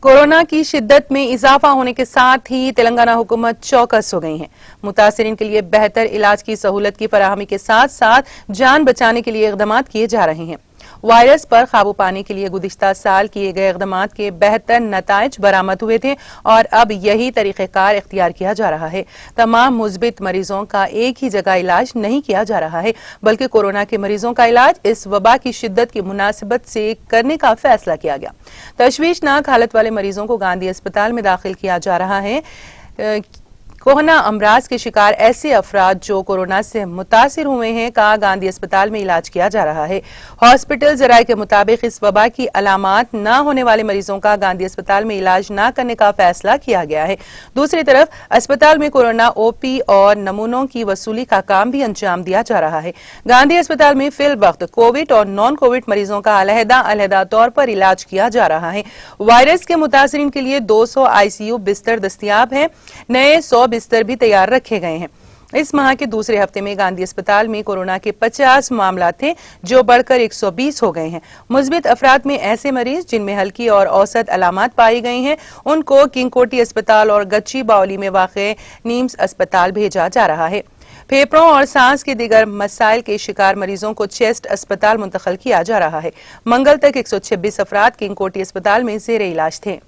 Corona की शिद्दत में इजाफा होने के साथ ही तेलंगाना हुकूमत चौकस हो गई है। मुतासिरीन के लिए बेहतर इलाज की सहूलत की फराहमी के साथ साथ जान बचाने के लिए इक़दाम किए जा रहे हैं। वायरस पर काबू पाने के लिए गुज़िश्ता साल किए गए इक़दाम के बेहतर नताइज बरामद हुए थे और अब यही तरीक़ेकार इख्तियार किया जा रहा है। तमाम मुस्बित मरीजों का एक ही जगह इलाज नहीं किया जा रहा है, बल्कि कोरोना के मरीजों का इलाज इस वबा की शिद्दत की मुनासिबत से करने का फैसला किया गया। तशवीशनाक हालत वाले मरीजों को गांधी अस्पताल में दाखिल किया जा रहा है। कोरोना अमराज के शिकार ऐसे अफराद जो कोरोना से मुतासिर हुए हैं का गांधी अस्पताल में इलाज किया जा रहा है। हॉस्पिटल जराये के मुताबिक इस वबा की अलामात न होने वाले मरीजों का गांधी अस्पताल में इलाज न करने का फैसला किया गया है। दूसरी तरफ अस्पताल में कोरोना ओपी और नमूनों की वसूली का काम भी अंजाम दिया जा रहा है। गांधी अस्पताल में फिल वक्त कोविड और नॉन कोविड मरीजों का अलहदा तौर पर इलाज किया जा रहा है। वायरस के मुतासिरीन के लिए 200 ICU बिस्तर दस्तयाब हैं। नए 100 बिस्तर भी तैयार रखे गए हैं। इस माह के दूसरे हफ्ते में गांधी अस्पताल में कोरोना के 50 मामला थे, जो बढ़कर 120 हो गए हैं। मुस्बित अफराद में ऐसे मरीज जिनमें हल्की और औसत अलामात पाई गई हैं, उनको किंग कोटी अस्पताल और गच्ची बावली में वाक़े नीम्स अस्पताल भेजा जा रहा है। फेफड़ों और सांस के दीगर मसाइल के शिकार मरीजों को चेस्ट अस्पताल मुंतकिल किया जा रहा है। मंगल तक 126 अफराद किंग कोटी अस्पताल में ज़ेरे इलाज थे।